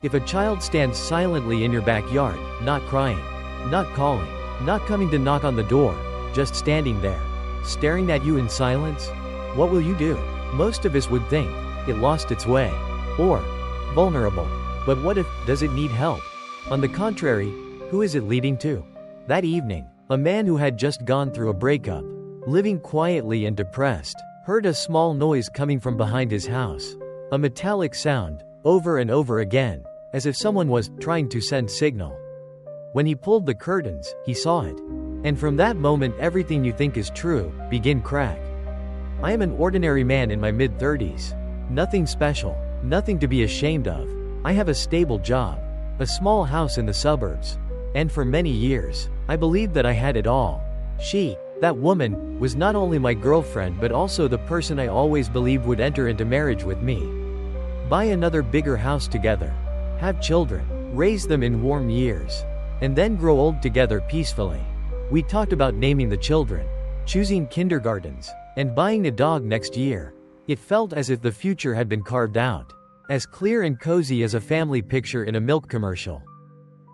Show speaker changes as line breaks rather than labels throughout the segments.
If a child stands silently in your backyard, not crying, not calling, not coming to knock on the door, just standing there, staring at you in silence, what will you do? Most of us would think it lost its way, or vulnerable. But what if, does it need help? On the contrary, who is it leading to? That evening, a man who had just gone through a breakup, living quietly and depressed, heard a small noise coming from behind his house. A metallic sound, over and over again, as if someone was trying to send signal. When he pulled the curtains, he saw it. And from that moment everything you think is true, begin crack. I am an ordinary man in my mid-30s. Nothing special, nothing to be ashamed of. I have a stable job, a small house in the suburbs. And for many years, I believed that I had it all. She, that woman, was not only my girlfriend but also the person I always believed would enter into marriage with me. Buy another bigger house together. Have children, raise them in warm years, and then grow old together peacefully. We talked about naming the children, choosing kindergartens, and buying a dog next year. It felt as if the future had been carved out, as clear and cozy as a family picture in a milk commercial.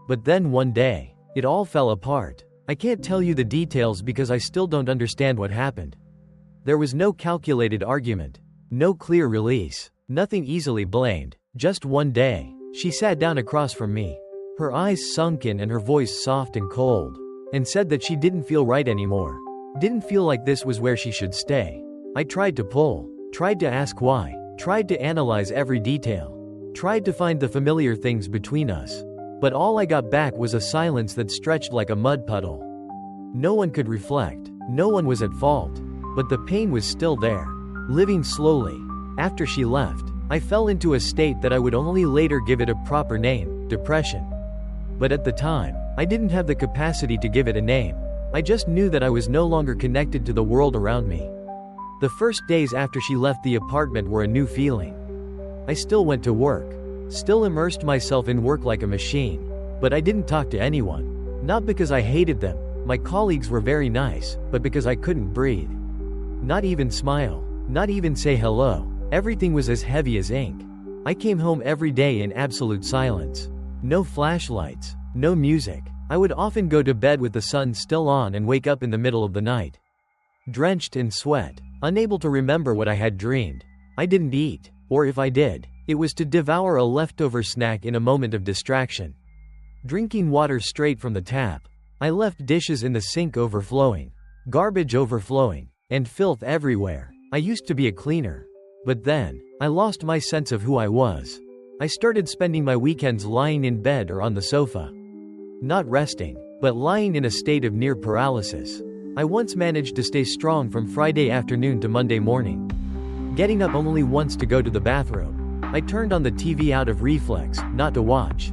But then one day, it all fell apart. I can't tell you the details because I still don't understand what happened. There was no calculated argument, no clear release, nothing easily blamed. Just one day, she sat down across from me, her eyes sunken and her voice soft and cold, and said that she didn't feel right anymore. Didn't feel like this was where she should stay. I tried to pull, tried to ask why, tried to analyze every detail, tried to find the familiar things between us. But all I got back was a silence that stretched like a mud puddle. No one could reflect, no one was at fault, but the pain was still there, living slowly. After she left, I fell into a state that I would only later give it a proper name, depression. But at the time, I didn't have the capacity to give it a name. I just knew that I was no longer connected to the world around me. The first days after she left the apartment were a new feeling. I still went to work, still immersed myself in work like a machine, but I didn't talk to anyone. Not because I hated them, my colleagues were very nice, but because I couldn't breathe. Not even smile, not even say hello. Everything was as heavy as ink. I came home every day in absolute silence. No flashlights, no music. I would often go to bed with the sun still on and wake up in the middle of the night, drenched in sweat, unable to remember what I had dreamed. I didn't eat, or if I did, it was to devour a leftover snack in a moment of distraction. Drinking water straight from the tap, I left dishes in the sink overflowing, garbage overflowing, and filth everywhere. I used to be a cleaner. But then, I lost my sense of who I was. I started spending my weekends lying in bed or on the sofa. Not resting, but lying in a state of near paralysis. I once managed to stay strong from Friday afternoon to Monday morning, getting up only once to go to the bathroom. I turned on the TV out of reflex, not to watch,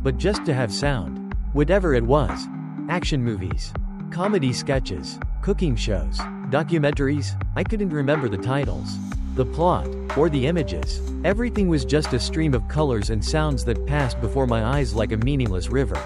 but just to have sound. Whatever it was. Action movies, comedy sketches, cooking shows, documentaries. I couldn't remember the titles, the plot, or the images. Everything was just a stream of colors and sounds that passed before my eyes like a meaningless river.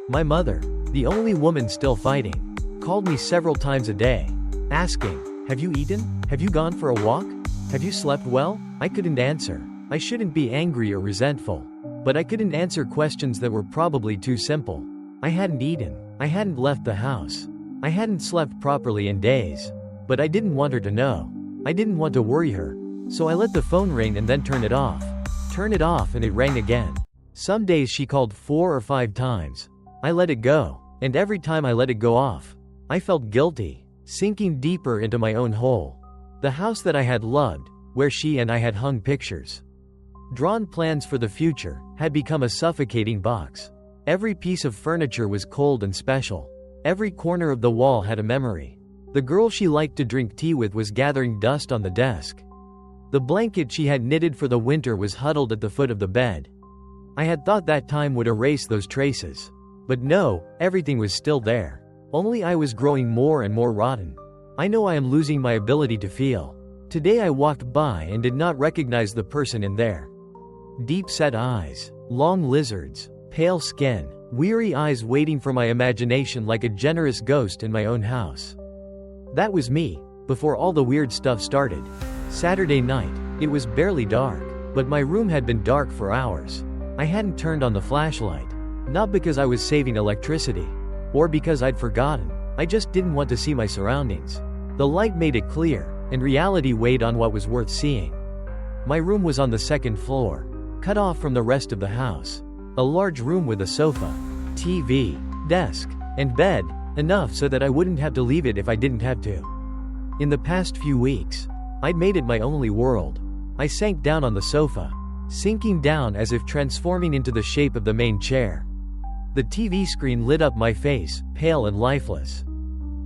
My mother, the only woman still fighting, called me several times a day, asking, "Have you eaten? Have you gone for a walk? Have you slept well?" I couldn't answer. I shouldn't be angry or resentful, but I couldn't answer questions that were probably too simple. I hadn't eaten. I hadn't left the house. I hadn't slept properly in days. But I didn't want her to know. I didn't want to worry her. So I let the phone ring and then turn it off. Turn it off and it rang again. Some days she called 4 or 5 times. I let it go. And every time I let it go off, I felt guilty, sinking deeper into my own hole. The house that I had loved, where she and I had hung pictures, drawn plans for the future, had become a suffocating box. Every piece of furniture was cold and special. Every corner of the wall had a memory. The girl she liked to drink tea with was gathering dust on the desk. The blanket she had knitted for the winter was huddled at the foot of the bed. I had thought that time would erase those traces. But no, everything was still there. Only I was growing more and more rotten. I know I am losing my ability to feel. Today I walked by and did not recognize the person in there. Deep-set eyes, long lizards, pale skin, weary eyes waiting for my imagination like a generous ghost in my own house. That was me, before all the weird stuff started. Saturday night, it was barely dark, but my room had been dark for hours. I hadn't turned on the flashlight. Not because I was saving electricity. Or because I'd forgotten. I just didn't want to see my surroundings. The light made it clear, and reality weighed on what was worth seeing. My room was on the second floor, cut off from the rest of the house. A large room with a sofa, TV, desk, and bed, enough so that I wouldn't have to leave it if I didn't have to. In the past few weeks, I'd made it my only world. I sank down on the sofa, sinking down as if transforming into the shape of the main chair. The TV screen lit up my face, pale and lifeless.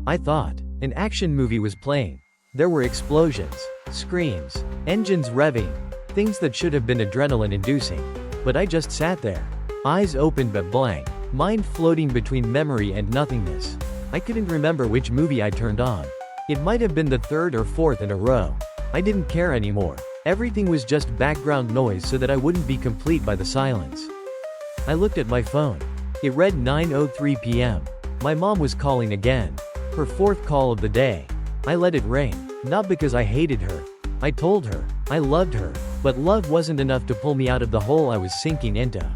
I thought an action movie was playing. There were explosions, screams, engines revving, things that should have been adrenaline-inducing. But I just sat there, eyes open but blank, mind floating between memory and nothingness. I couldn't remember which movie I turned on. It might have been the third or fourth in a row. I didn't care anymore. Everything was just background noise so that I wouldn't be complete by the silence. I looked at my phone. It read 9:03 p.m. My mom was calling again. Her fourth call of the day. I let it ring, not because I hated her. I told her I loved her, but love wasn't enough to pull me out of the hole I was sinking into.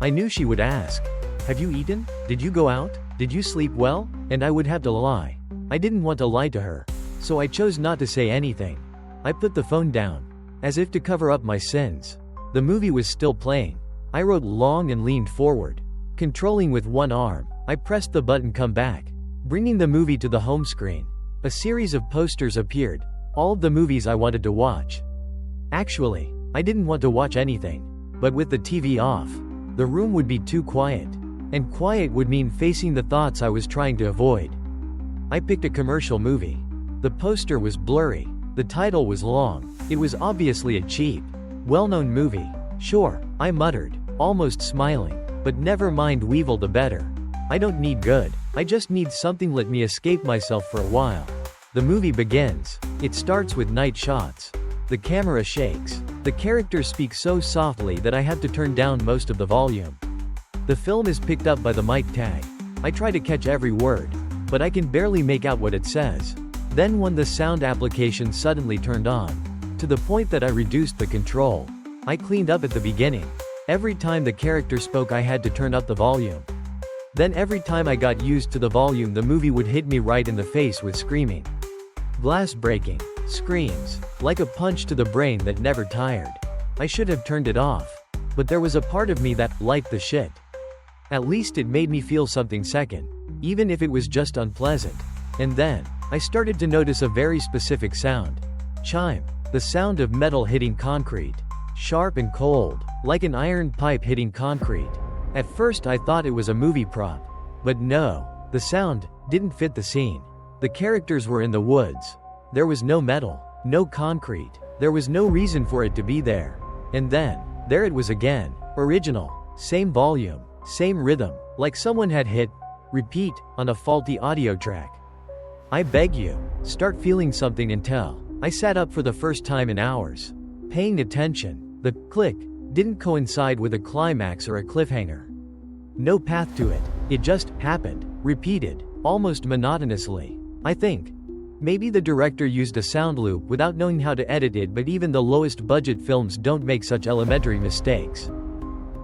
I knew she would ask, "Have you eaten? Did you go out? Did you sleep well?" And I would have to lie. I didn't want to lie to her, so I chose not to say anything. I put the phone down, as if to cover up my sins. The movie was still playing. I wrote long and leaned forward. Controlling with one arm, I pressed the button come back, bringing the movie to the home screen. A series of posters appeared, all of the movies I wanted to watch. Actually, I didn't want to watch anything, but with the TV off, the room would be too quiet, and quiet would mean facing the thoughts I was trying to avoid. I picked a commercial movie. The poster was blurry, the title was long, it was obviously a cheap, well-known movie. Sure, I muttered, almost smiling, but never mind, Weevil the better. I don't need good, I just need something let me escape myself for a while. The movie begins. It starts with night shots. The camera shakes. The characters speak so softly that I have to turn down most of the volume. The film is picked up by the mic tag. I try to catch every word, but I can barely make out what it says. Then when the sound application suddenly turned on, to the point that I reduced the control. I cleaned up at the beginning. Every time the character spoke I had to turn up the volume. Then every time I got used to the volume the movie would hit me right in the face with screaming. Glass breaking, screams, like a punch to the brain that never tired. I should have turned it off. But there was a part of me that liked the shit. At least it made me feel something second, even if it was just unpleasant. And then, I started to notice a very specific sound. Chime, the sound of metal hitting concrete. Sharp and cold, like an iron pipe hitting concrete. At first I thought it was a movie prop. But no, the sound didn't fit the scene. The characters were in the woods. There was no metal, no concrete. There was no reason for it to be there. And then, there it was again. Original, same volume, same rhythm, like someone had hit repeat on a faulty audio track. I beg you, start feeling something until I sat up for the first time in hours. Paying attention. The click didn't coincide with a climax or a cliffhanger. No path to it. It just happened, repeated, almost monotonously. I think maybe the director used a sound loop without knowing how to edit it, but even the lowest budget films don't make such elementary mistakes.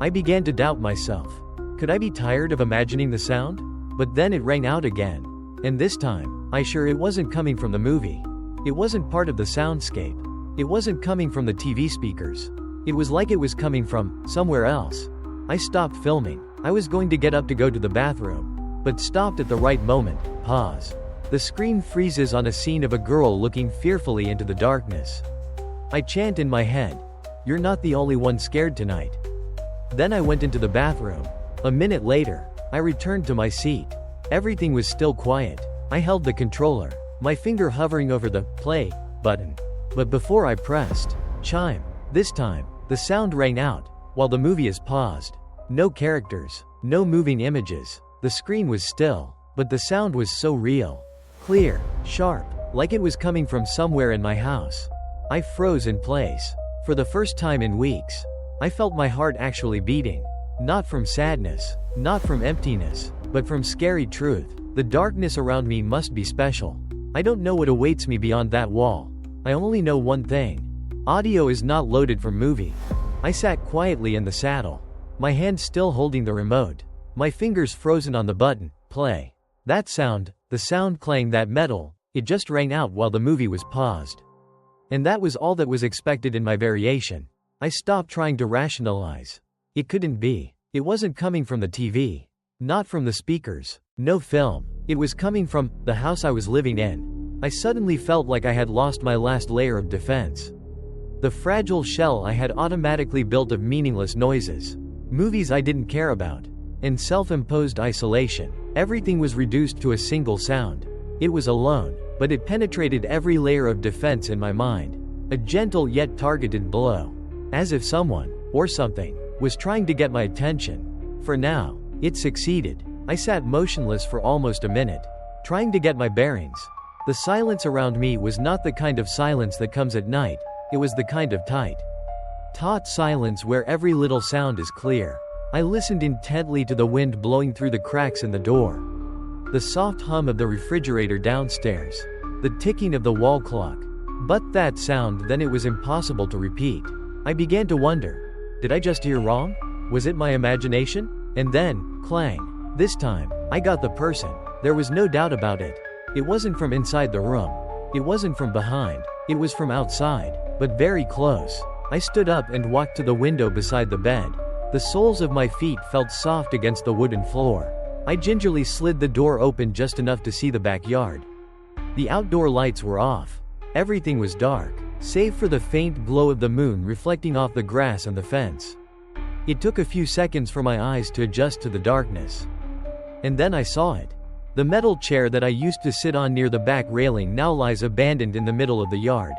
I began to doubt myself. Could I be tired of imagining the sound? But then it rang out again. And this time, I sure it wasn't coming from the movie. It wasn't part of the soundscape. It wasn't coming from the TV speakers. It was like it was coming from somewhere else. I stopped filming. I was going to get up to go to the bathroom, but stopped at the right moment. Pause. The screen freezes on a scene of a girl looking fearfully into the darkness. I chant in my head, "You're not the only one scared tonight." Then I went into the bathroom. A minute later, I returned to my seat. Everything was still quiet. I held the controller, my finger hovering over the play button. But before I pressed chime, this time, the sound rang out, while the movie is paused. No characters, no moving images. The screen was still, but the sound was so real. Clear, sharp, like it was coming from somewhere in my house. I froze in place. For the first time in weeks, I felt my heart actually beating. Not from sadness, not from emptiness, but from scary truth. The darkness around me must be special. I don't know what awaits me beyond that wall. I only know one thing. Audio is not loaded from movie. I sat quietly in the saddle, my hand still holding the remote, my fingers frozen on the button, play. That sound, the sound playing that metal, it just rang out while the movie was paused. And that was all that was expected in my variation. I stopped trying to rationalize. It couldn't be. It wasn't coming from the TV. Not from the speakers. No film. It was coming from the house I was living in. I suddenly felt like I had lost my last layer of defense. The fragile shell I had automatically built of meaningless noises, movies I didn't care about, and self-imposed isolation. Everything was reduced to a single sound. It was alone, but it penetrated every layer of defense in my mind. A gentle yet targeted blow. As if someone, or something, was trying to get my attention. For now, it succeeded. I sat motionless for almost a minute, trying to get my bearings. The silence around me was not the kind of silence that comes at night. It was the kind of tight, taut silence where every little sound is clear. I listened intently to the wind blowing through the cracks in the door, the soft hum of the refrigerator downstairs, the ticking of the wall clock. But that sound, then it was impossible to repeat. I began to wonder, did I just hear wrong? Was it my imagination? And then, clang. This time, I got the person. There was no doubt about it. It wasn't from inside the room. It wasn't from behind. It was from outside, but very close. I stood up and walked to the window beside the bed. The soles of my feet felt soft against the wooden floor. I gingerly slid the door open just enough to see the backyard. The outdoor lights were off. Everything was dark, save for the faint glow of the moon reflecting off the grass and the fence. It took a few seconds for my eyes to adjust to the darkness. And then I saw it. The metal chair that I used to sit on near the back railing now lies abandoned in the middle of the yard.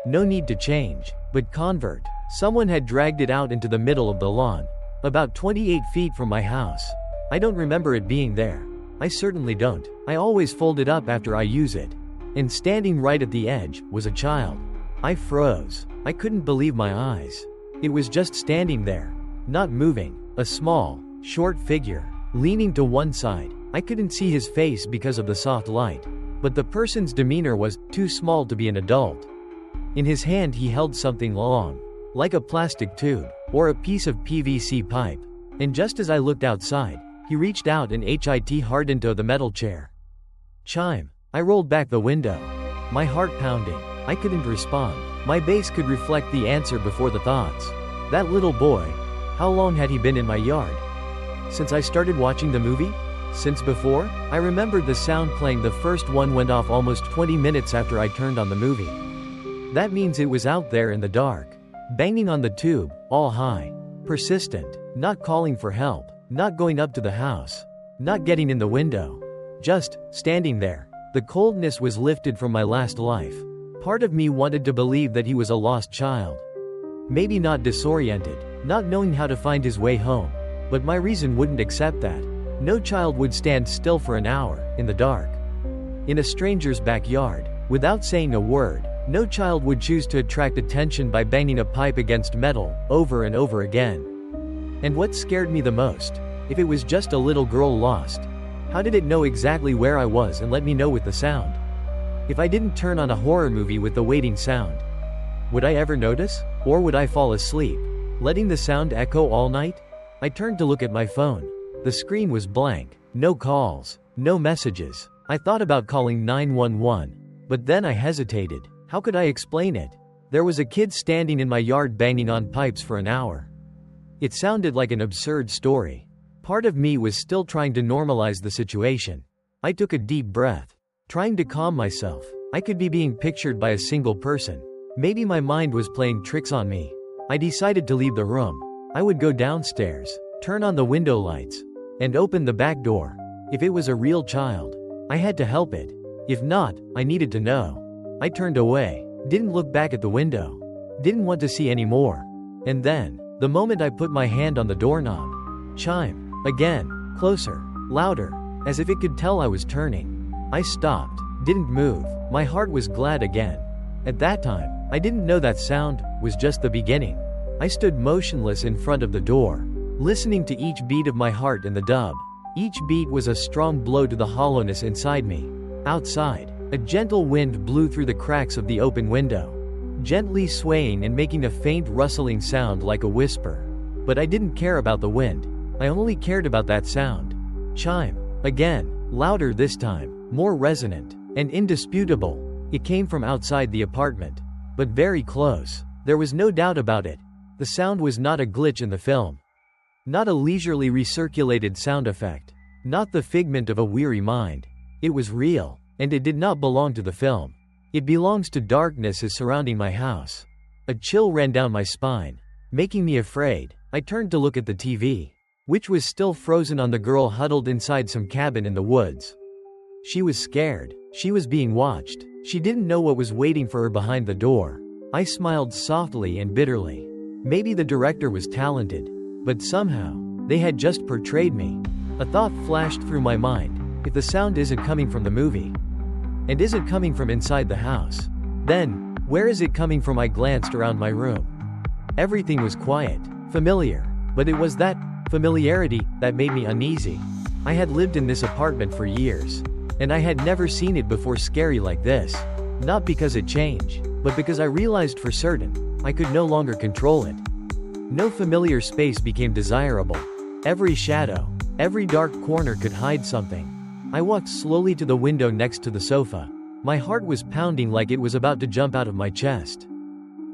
No need to change, but convert. Someone had dragged it out into the middle of the lawn, about 28 feet from my house. I don't remember it being there. I certainly don't. I always fold it up after I use it. And standing right at the edge was a child. I froze. I couldn't believe my eyes. It was just standing there, not moving, a small, short figure, leaning to one side. I couldn't see his face because of the soft light, but the person's demeanor was too small to be an adult. In his hand he held something long, like a plastic tube, or a piece of PVC pipe. And just as I looked outside, he reached out and hit hard into the metal chair. Chime. I rolled back the window, my heart pounding. I couldn't respond. My base could reflect the answer before the thoughts. That little boy, how long had he been in my yard? Since I started watching the movie? Since before? I remembered the sound playing. The first one went off almost 20 minutes after I turned on the movie. That means it was out there in the dark, banging on the tube, all high, persistent, not calling for help, not going up to the house, not getting in the window, just standing there. The coldness was lifted from my last life. Part of me wanted to believe that he was a lost child. Maybe not disoriented, not knowing how to find his way home, but my reason wouldn't accept that. No child would stand still for an hour, in the dark, in a stranger's backyard, without saying a word. No child would choose to attract attention by banging a pipe against metal, over and over again. And what scared me the most? If it was just a little girl lost, how did it know exactly where I was and let me know with the sound? If I didn't turn on a horror movie with the waiting sound, would I ever notice? Or would I fall asleep, letting the sound echo all night? I turned to look at my phone. The screen was blank. No calls, no messages. I thought about calling 911, but then I hesitated. How could I explain it? There was a kid standing in my yard banging on pipes for an hour. It sounded like an absurd story. Part of me was still trying to normalize the situation. I took a deep breath, trying to calm myself. I could be being pictured by a single person. Maybe my mind was playing tricks on me. I decided to leave the room. I would go downstairs, turn on the window lights, and open the back door. If it was a real child, I had to help it. If not, I needed to know. I turned away, didn't look back at the window, didn't want to see any more. And then, the moment I put my hand on the doorknob, chime. Again, closer, louder, as if it could tell I was turning. I stopped, didn't move. My heart was glad again. At that time, I didn't know that sound was just the beginning. I stood motionless in front of the door, listening to each beat of my heart in the dub. Each beat was a strong blow to the hollowness inside me. Outside, a gentle wind blew through the cracks of the open window, gently swaying and making a faint rustling sound like a whisper. But I didn't care about the wind. I only cared about that sound. Chime. Again. Louder this time. More resonant. And indisputable. It came from outside the apartment. But very close. There was no doubt about it. The sound was not a glitch in the film. Not a leisurely recirculated sound effect. Not the figment of a weary mind. It was real. And it did not belong to the film. It belongs to darkness as surrounding my house. A chill ran down my spine, making me afraid. I turned to look at the TV, which was still frozen on the girl huddled inside some cabin in the woods. She was scared. She was being watched. She didn't know what was waiting for her behind the door. I smiled softly and bitterly. Maybe the director was talented, but somehow, they had just portrayed me. A thought flashed through my mind. If the sound isn't coming from the movie, and isn't coming from inside the house, then, where is it coming from? I glanced around my room. Everything was quiet, familiar, but it was that familiarity that made me uneasy. I had lived in this apartment for years, and I had never seen it before scary like this. Not because it changed, but because I realized for certain, I could no longer control it. No familiar space became desirable. Every shadow, every dark corner could hide something. I walked slowly to the window next to the sofa. My heart was pounding like it was about to jump out of my chest.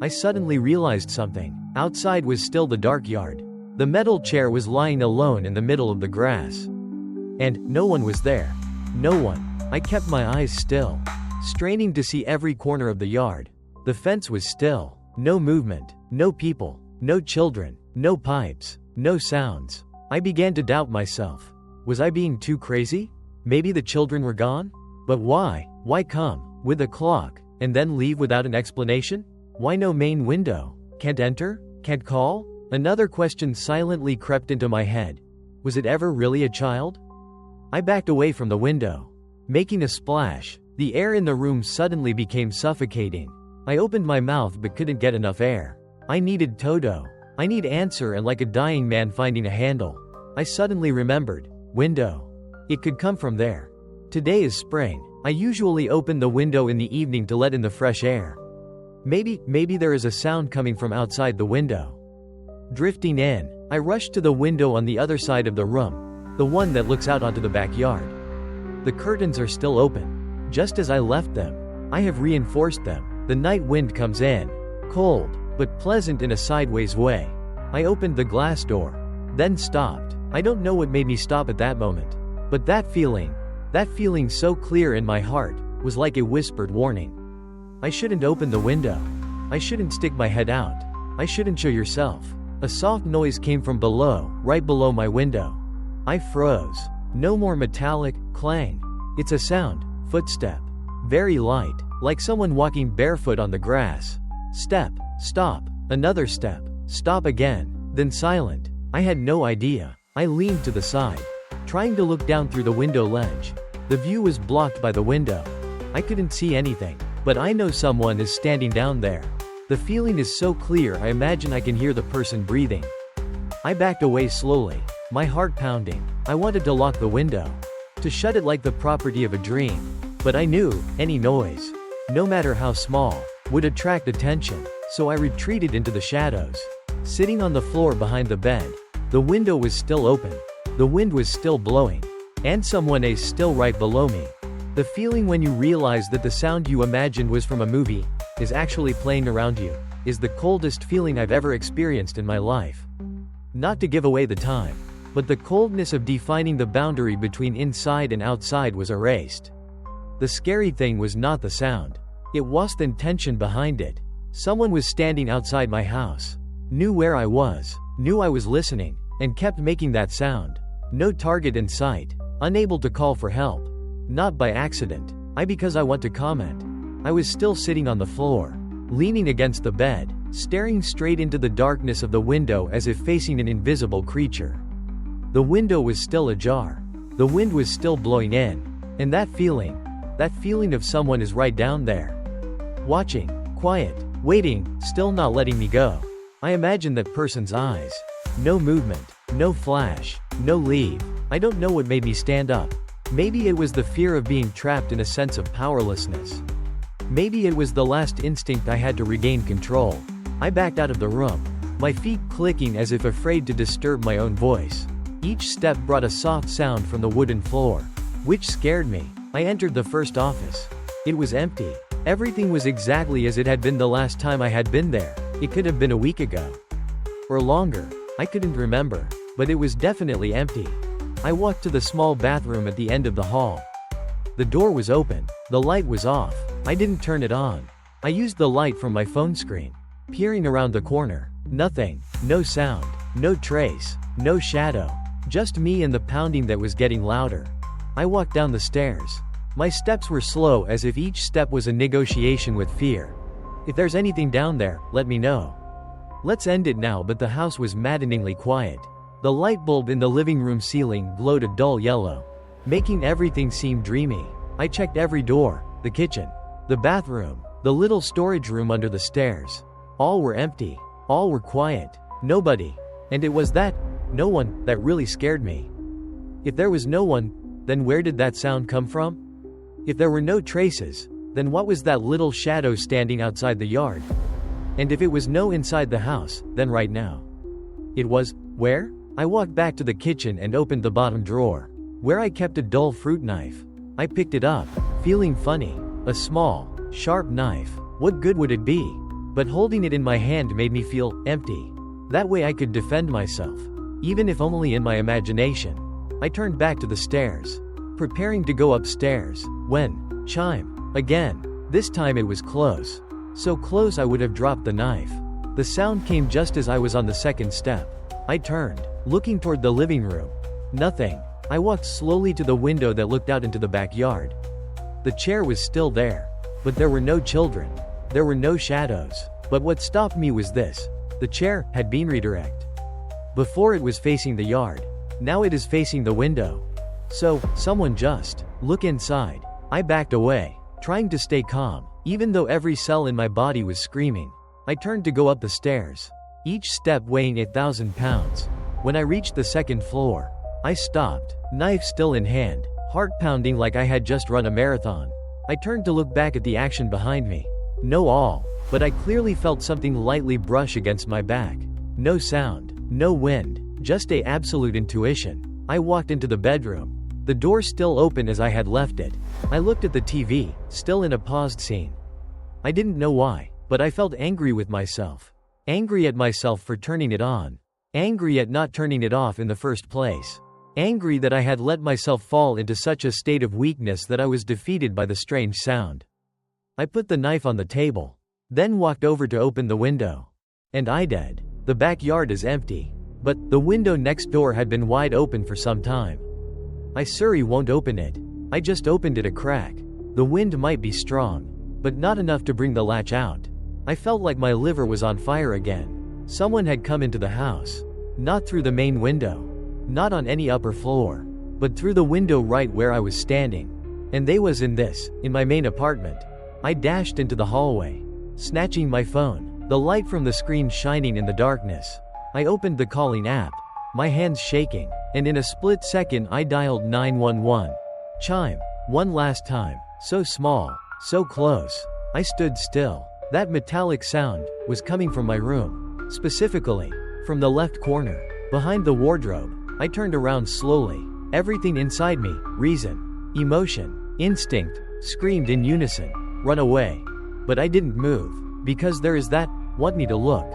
I suddenly realized something. Outside was still the dark yard. The metal chair was lying alone in the middle of the grass. And no one was there. No one. I kept my eyes still, straining to see every corner of the yard. The fence was still. No movement, no people, no children, no pipes, no sounds. I began to doubt myself. Was I being too crazy? Maybe the children were gone? But why? Why come with a clock and then leave without an explanation? Why no main window? Can't enter? Can't call? Another question silently crept into my head. Was it ever really a child? I backed away from the window, making a splash. The air in the room suddenly became suffocating. I opened my mouth but couldn't get enough air. I needed Toto. I need answer, and like a dying man finding a handle, I suddenly remembered. Window. It could come from there. Today is spring. I usually open the window in the evening to let in the fresh air. Maybe there is a sound coming from outside the window. Drifting in, I rushed to the window on the other side of the room, the one that looks out onto the backyard. The curtains are still open, just as I left them. I have reinforced them. The night wind comes in, cold, but pleasant in a sideways way. I opened the glass door, then stopped. I don't know what made me stop at that moment. But that feeling so clear in my heart, was like a whispered warning. I shouldn't open the window. I shouldn't stick my head out. I shouldn't show yourself. A soft noise came from below, right below my window. I froze. No more metallic clang. It's a sound, footstep. Very light, like someone walking barefoot on the grass. Step, stop, another step, stop again, then silent. I had no idea. I leaned to the side, trying to look down through the window ledge. The view was blocked by the window. I couldn't see anything, but I know someone is standing down there. The feeling is so clear, I imagine I can hear the person breathing. I backed away slowly, my heart pounding. I wanted to lock the window, to shut it like the property of a dream. But I knew, any noise, no matter how small, would attract attention, so I retreated into the shadows. Sitting on the floor behind the bed, the window was still open. The wind was still blowing, and someone is still right below me. The feeling when you realize that the sound you imagined was from a movie, is actually playing around you, is the coldest feeling I've ever experienced in my life. Not to give away the time, but the coldness of defining the boundary between inside and outside was erased. The scary thing was not the sound. It was the intention behind it. Someone was standing outside my house, knew where I was, knew I was listening, and kept making that sound. No target in sight, unable to call for help. Not by accident, because I want to comment. I was still sitting on the floor, leaning against the bed, staring straight into the darkness of the window as if facing an invisible creature. The window was still ajar. The wind was still blowing in. And that feeling of someone is right down there. Watching, quiet, waiting, still not letting me go. I imagine that person's eyes. No movement, no flash, no leave. I don't know what made me stand up. Maybe it was the fear of being trapped in a sense of powerlessness. Maybe it was the last instinct I had to regain control. I backed out of the room, my feet clicking as if afraid to disturb my own voice. Each step brought a soft sound from the wooden floor, which scared me. I entered the first office. It was empty. Everything was exactly as it had been the last time I had been there. It could have been a week ago. Or longer. I couldn't remember. But it was definitely empty. I walked to the small bathroom at the end of the hall. The door was open. The light was off. I didn't turn it on. I used the light from my phone screen. Peering around the corner. Nothing. No sound. No trace. No shadow. Just me and the pounding that was getting louder. I walked down the stairs. My steps were slow as if each step was a negotiation with fear. If there's anything down there, let me know. Let's end it now, but the house was maddeningly quiet. The light bulb in the living room ceiling glowed a dull yellow, making everything seem dreamy. I checked every door, the kitchen, the bathroom, the little storage room under the stairs. All were empty. All were quiet. Nobody. And it was that no one that really scared me. If there was no one, then where did that sound come from? If there were no traces, then what was that little shadow standing outside the yard? And if it was no inside the house, then right now. It was, where? I walked back to the kitchen and opened the bottom drawer, where I kept a dull fruit knife. I picked it up, feeling funny. A small, sharp knife. What good would it be? But holding it in my hand made me feel empty. That way I could defend myself, even if only in my imagination. I turned back to the stairs, preparing to go upstairs, when, chime, again. This time it was close. So close I would have dropped the knife. The sound came just as I was on the second step. I turned, looking toward the living room. Nothing. I walked slowly to the window that looked out into the backyard. The chair was still there, but there were no children. There were no shadows. But what stopped me was this. The chair had been redirected. Before it was facing the yard. Now it is facing the window. So, someone just look inside. I backed away, trying to stay calm, even though every cell in my body was screaming. I turned to go up the stairs, each step weighing 8,000 pounds. When I reached the second floor, I stopped, knife still in hand, heart pounding like I had just run a marathon. I turned to look back at the action behind me. No all, but I clearly felt something lightly brush against my back. No sound, no wind, just a absolute intuition. I walked into the bedroom. The door still open as I had left it. I looked at the TV, still in a paused scene. I didn't know why, but I felt angry with myself. Angry at myself for turning it on. Angry at not turning it off in the first place. Angry that I had let myself fall into such a state of weakness that I was defeated by the strange sound. I put the knife on the table, then walked over to open the window. And I did. The backyard is empty, but the window next door had been wide open for some time. I won't open it. I just opened it a crack. The wind might be strong, but not enough to bring the latch out. I felt like my liver was on fire again. Someone had come into the house. Not through the main window. Not on any upper floor. But through the window right where I was standing. And they was in my main apartment. I dashed into the hallway, snatching my phone, the light from the screen shining in the darkness. I opened the calling app, my hands shaking, and in a split second I dialed 911. Chime. One last time. So small, so close. I stood still. That metallic sound was coming from my room. Specifically, from the left corner, behind the wardrobe. I turned around slowly. Everything inside me, reason, emotion, instinct, screamed in unison. Run away. But I didn't move, because there is that, want me to look.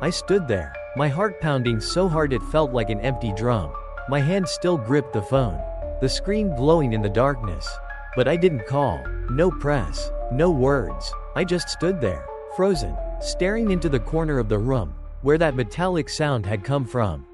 I stood there, my heart pounding so hard it felt like an empty drum. My hand still gripped the phone, the screen glowing in the darkness. But I didn't call, no press, no words. I just stood there, frozen, staring into the corner of the room, where that metallic sound had come from.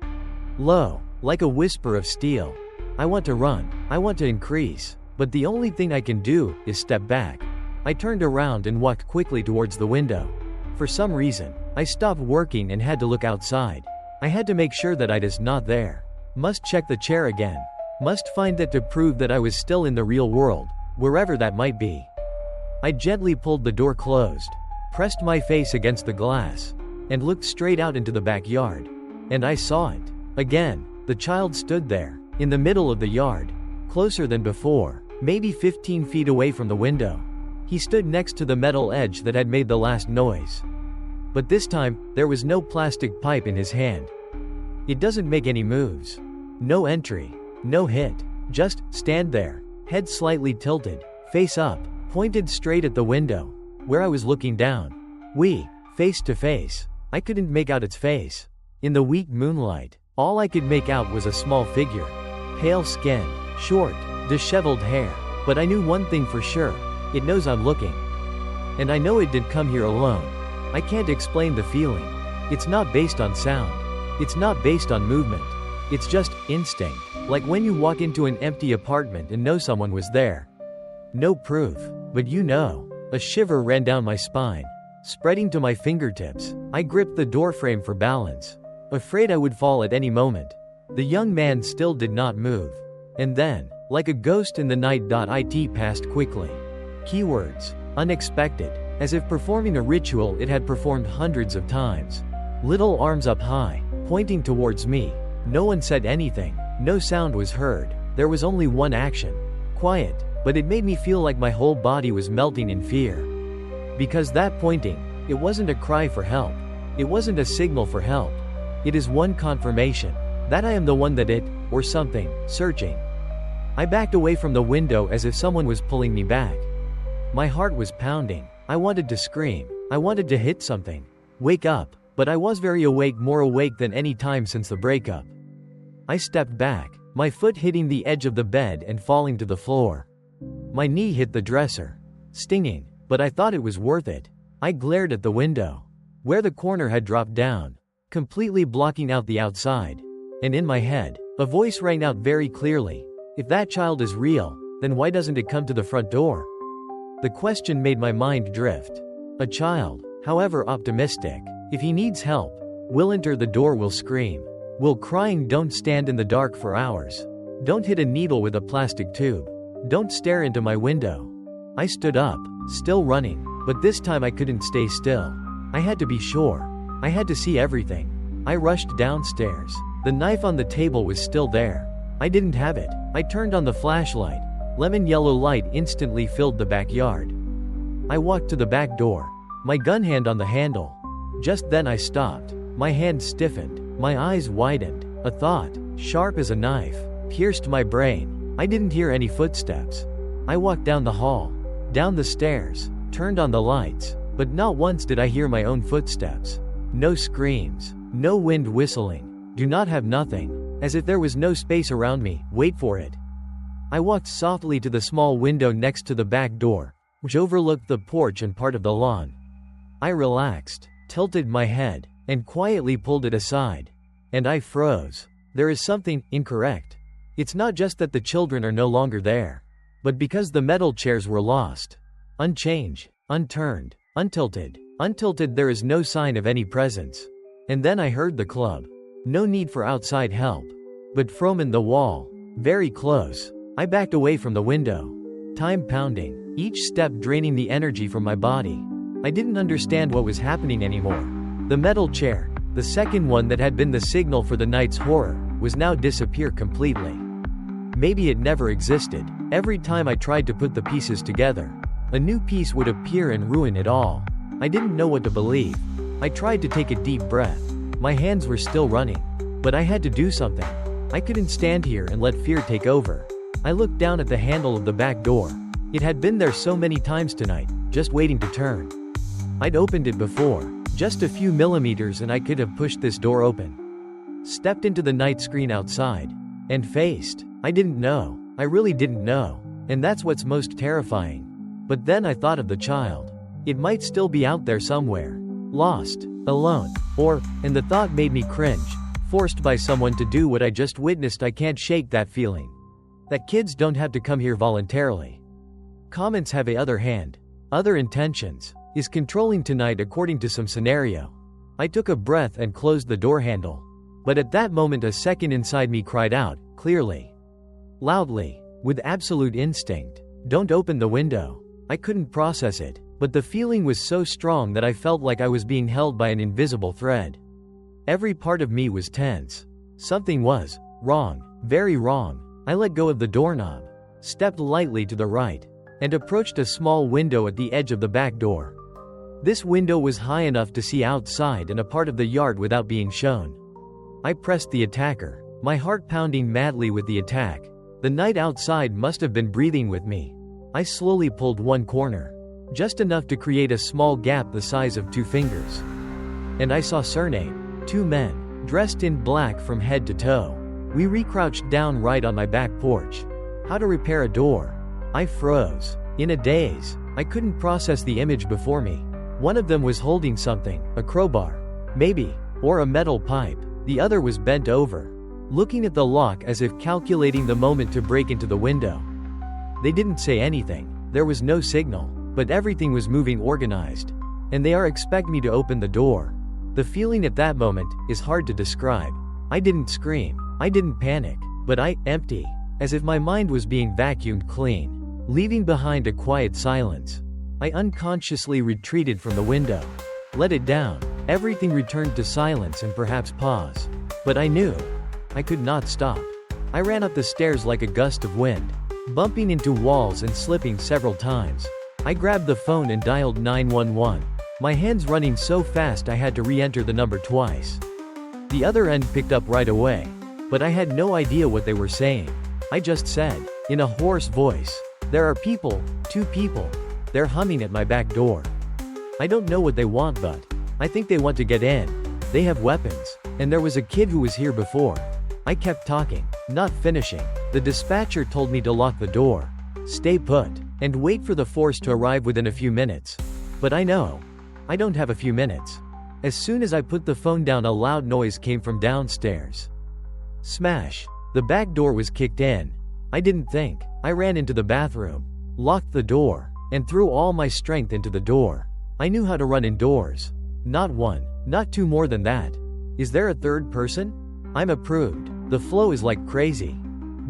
Low, like a whisper of steel. I want to run, I want to increase, but the only thing I can do is step back. I turned around and walked quickly towards the window. For some reason, I stopped working and had to look outside. I had to make sure that I was not there. Must check the chair again. Must find that to prove that I was still in the real world, wherever that might be. I gently pulled the door closed, pressed my face against the glass, and looked straight out into the backyard. And I saw it. Again, the child stood there, in the middle of the yard, closer than before, maybe 15 feet away from the window. He stood next to the metal edge that had made the last noise. But this time, there was no plastic pipe in his hand. It doesn't make any moves. No entry. No hit. Just stand there, head slightly tilted, face up, pointed straight at the window, where I was looking down. We, face to face. I couldn't make out its face. In the weak moonlight, all I could make out was a small figure. Pale skin, short, disheveled hair. But I knew one thing for sure. It knows I'm looking. And I know it didn't come here alone. I can't explain the feeling. It's not based on sound. It's not based on movement. It's just instinct. Like when you walk into an empty apartment and know someone was there. No proof, but you know. A shiver ran down my spine, spreading to my fingertips. I gripped the doorframe for balance, afraid I would fall at any moment. The young man still did not move. And then, like a ghost in the night, it passed quickly. Keywords: unexpected, as if performing a ritual it had performed hundreds of times. Little arms up high, pointing towards me. No one said anything. No sound was heard. There was only one action. Quiet, but it made me feel like my whole body was melting in fear. Because that pointing, it wasn't a cry for help. It wasn't a signal for help. It is one confirmation that I am the one that it, or something, searching. I backed away from the window as if someone was pulling me back. My heart was pounding. I wanted to scream. I wanted to hit something. Wake up, but I was very awake, more awake than any time since the breakup. I stepped back, my foot hitting the edge of the bed and falling to the floor. My knee hit the dresser. Stinging, but I thought it was worth it. I glared at the window, where the corner had dropped down, completely blocking out the outside. And in my head, a voice rang out very clearly. If that child is real, then why doesn't it come to the front door? The question made my mind drift. A child, however optimistic, if he needs help, will enter the door, will scream. Will crying, don't stand in the dark for hours. Don't hit a needle with a plastic tube. Don't stare into my window. I stood up, still running, but this time I couldn't stay still. I had to be sure. I had to see everything. I rushed downstairs. The knife on the table was still there. I didn't have it. I turned on the flashlight. Lemon yellow light instantly filled the backyard. I walked to the back door, my gun hand on the handle. Just then I stopped. My hand stiffened. My eyes widened. A thought, sharp as a knife, pierced my brain. I didn't hear any footsteps. I walked down the hall, down the stairs, turned on the lights, but not once did I hear my own footsteps. No screams, no wind whistling. Do not have nothing, as if there was no space around me. Wait for it. I walked softly to the small window next to the back door, which overlooked the porch and part of the lawn. I relaxed, tilted my head, and quietly pulled it aside. And I froze. There is something incorrect. It's not just that the children are no longer there, but because the metal chairs were lost. Unchanged, unturned, untilted. Untilted, there is no sign of any presence. And then I heard the club. No need for outside help. But from in the wall, very close. I backed away from the window. Time pounding, each step draining the energy from my body. I didn't understand what was happening anymore. The metal chair, the second one that had been the signal for the night's horror, was now disappear completely. Maybe it never existed. Every time I tried to put the pieces together, a new piece would appear and ruin it all. I didn't know what to believe. I tried to take a deep breath. My hands were still running. But I had to do something. I couldn't stand here and let fear take over. I looked down at the handle of the back door. It had been there so many times tonight, just waiting to turn. I'd opened it before. Just a few millimeters and I could have pushed this door open. Stepped into the night screen outside. And faced. I didn't know. I really didn't know. And that's what's most terrifying. But then I thought of the child. It might still be out there somewhere. Lost. Alone. And the thought made me cringe. Forced by someone to do what I just witnessed. I can't shake that feeling. That kids don't have to come here voluntarily. Comments have a other hand. Other intentions. Is controlling tonight according to some scenario. I took a breath and closed the door handle. But at that moment a second inside me cried out, clearly. Loudly. With absolute instinct. Don't open the window. I couldn't process it, but the feeling was so strong that I felt like I was being held by an invisible thread. Every part of me was tense. Something was wrong, very wrong. I let go of the doorknob, stepped lightly to the right, and approached a small window at the edge of the back door. This window was high enough to see outside and a part of the yard without being shown. I pressed the attacker, my heart pounding madly with the attack. The night outside must have been breathing with me. I slowly pulled one corner, just enough to create a small gap the size of 2 fingers. And I saw surname. 2 men, dressed in black from head to toe. We recrouched down right on my back porch. How to repair a door? I froze. In a daze, I couldn't process the image before me. One of them was holding something, a crowbar, maybe, or a metal pipe. The other was bent over, looking at the lock as if calculating the moment to break into the window. They didn't say anything, there was no signal, but everything was moving organized. And they are expect me to open the door. The feeling at that moment is hard to describe. I didn't scream, I didn't panic, but empty, as if my mind was being vacuumed clean, leaving behind a quiet silence. I unconsciously retreated from the window. Let it down. Everything returned to silence and perhaps pause. But I knew I could not stop. I ran up the stairs like a gust of wind, bumping into walls and slipping several times. I grabbed the phone and dialed 911. My hands running so fast I had to re-enter the number twice. The other end picked up right away, but I had no idea what they were saying. I just said, in a hoarse voice, "There are people, 2 people. They're humming at my back door. I don't know what they want, but I think they want to get in. They have weapons, and there was a kid who was here before." I kept talking, not finishing. The dispatcher told me to lock the door, stay put, and wait for the force to arrive within a few minutes. But I know I don't have a few minutes. As soon as I put the phone down, a loud noise came from downstairs. Smash! The back door was kicked in. I didn't think. I ran into the bathroom, locked the door, and threw all my strength into the door. I knew how to run indoors. Not 1, not 2 more than that. Is there a third person? I'm approved. The flow is like crazy.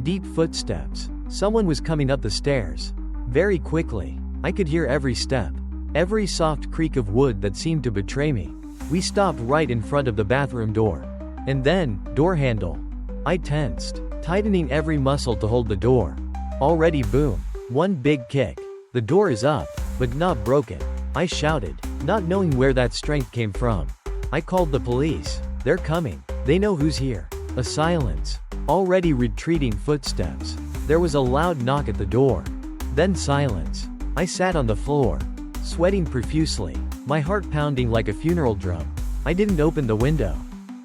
Deep footsteps. Someone was coming up the stairs. Very quickly. I could hear every step, every soft creak of wood that seemed to betray me. We stopped right in front of the bathroom door. And then, door handle. I tensed, tightening every muscle to hold the door. Already boom. One big kick. The door is up, but not broken. I shouted, not knowing where that strength came from. I called the police. They're coming. They know who's here. A silence. Already retreating footsteps. There was a loud knock at the door. Then silence. I sat on the floor, sweating profusely, my heart pounding like a funeral drum. I didn't open the window.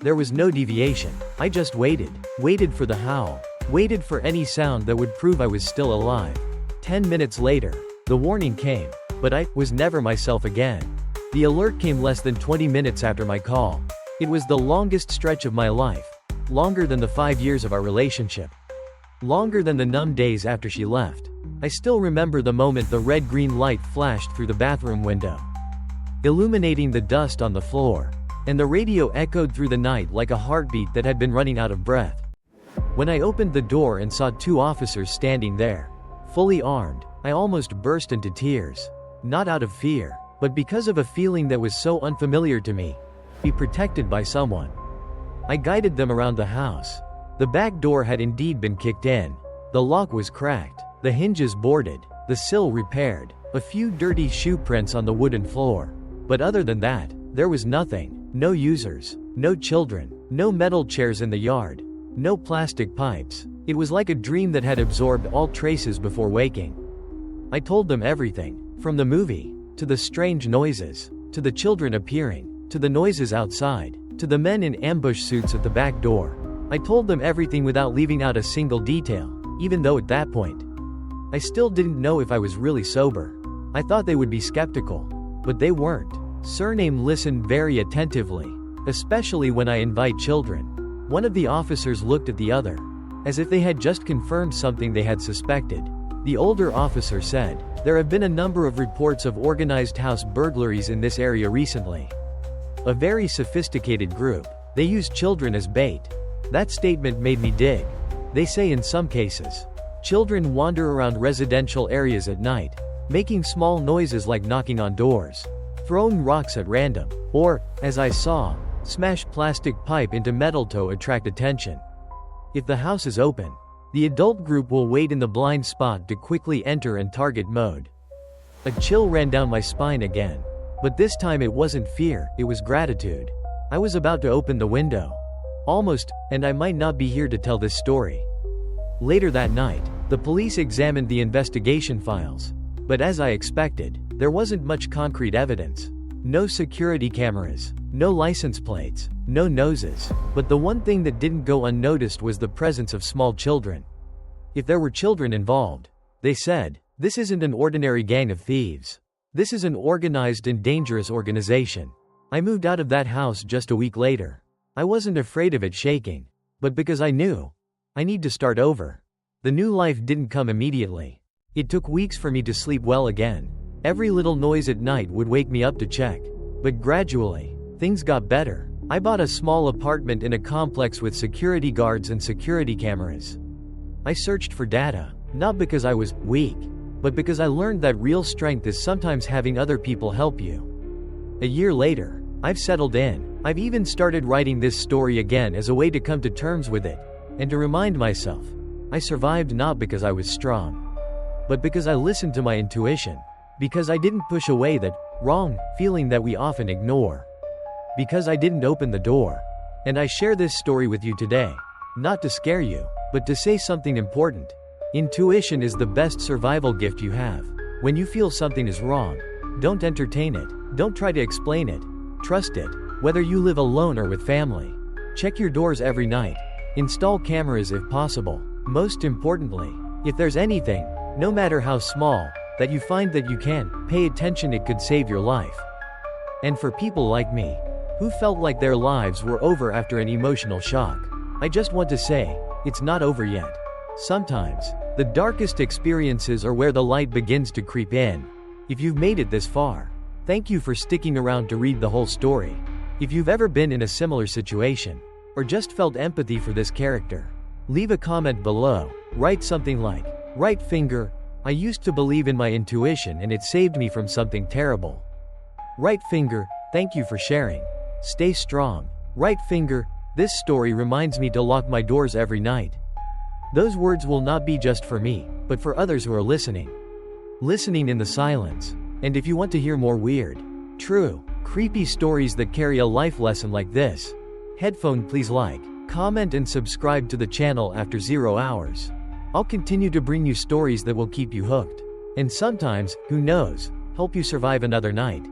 There was no deviation. I just waited for the howl, waited for any sound that would prove I was still alive. 10 minutes later, the warning came, but I was never myself again. The alert came less than 20 minutes after my call. It was the longest stretch of my life, longer than the 5 years of our relationship, longer than the numb days after she left. I still remember the moment the red-green light flashed through the bathroom window, illuminating the dust on the floor, and the radio echoed through the night like a heartbeat that had been running out of breath. When I opened the door and saw 2 officers standing there, fully armed, I almost burst into tears. Not out of fear, but because of a feeling that was so unfamiliar to me. Be protected by someone. I guided them around the house. The back door had indeed been kicked in. The lock was cracked, the hinges boarded, the sill repaired, a few dirty shoe prints on the wooden floor. But other than that, there was nothing. No users, no children, no metal chairs in the yard, no plastic pipes. It was like a dream that had absorbed all traces before waking. I told them everything, from the movie, to the strange noises, to the children appearing, to the noises outside, to the men in ambush suits at the back door. I told them everything without leaving out a single detail, even though at that point, I still didn't know if I was really sober. I thought they would be skeptical, but they weren't. Surname listened very attentively, especially when I invite children. One of the officers looked at the other, as if they had just confirmed something they had suspected. The older officer said, "There have been a number of reports of organized house burglaries in this area recently. A very sophisticated group. They use children as bait." That statement made me dig. They say in some cases, children wander around residential areas at night, making small noises like knocking on doors, throwing rocks at random, or, as I saw, smash plastic pipe into metal to attract attention. If the house is open, the adult group will wait in the blind spot to quickly enter and target mode. A chill ran down my spine again. But this time it wasn't fear, it was gratitude. I was about to open the window. Almost, and I might not be here to tell this story. Later that night, the police examined the investigation files. But as I expected, there wasn't much concrete evidence. No security cameras, no license plates, no noses. But the one thing that didn't go unnoticed was the presence of small children. If there were children involved, they said, this isn't an ordinary gang of thieves. This is an organized and dangerous organization. I moved out of that house just a week later. I wasn't afraid of it shaking, but because I knew I need to start over. The new life didn't come immediately. It took weeks for me to sleep well again. Every little noise at night would wake me up to check. But gradually, things got better. I bought a small apartment in a complex with security guards and security cameras. I searched for data, not because I was weak, but because I learned that real strength is sometimes having other people help you. A year later, I've settled in. I've even started writing this story again as a way to come to terms with it, and to remind myself, I survived not because I was strong, but because I listened to my intuition, because I didn't push away that wrong feeling that we often ignore, because I didn't open the door. And I share this story with you today, not to scare you, but to say something important. Intuition is the best survival gift you have. When you feel something is wrong, don't entertain it. Don't try to explain it. Trust it, whether you live alone or with family. Check your doors every night. Install cameras if possible. Most importantly, if there's anything, no matter how small, that you find that you can pay attention, it could save your life. And for people like me, who felt like their lives were over after an emotional shock, I just want to say, it's not over yet. Sometimes, the darkest experiences are where the light begins to creep in. If you've made it this far, thank you for sticking around to read the whole story. If you've ever been in a similar situation, or just felt empathy for this character, leave a comment below. Write something like, right finger, I used to believe in my intuition and it saved me from something terrible. Right finger, thank you for sharing. Stay strong. Right finger, this story reminds me to lock my doors every night. Those words will not be just for me, but for others who are listening. Listening in the silence. And if you want to hear more weird, true, creepy stories that carry a life lesson like this, headphone, please like, comment and subscribe to the channel after 0 hours. I'll continue to bring you stories that will keep you hooked. And sometimes, who knows, help you survive another night.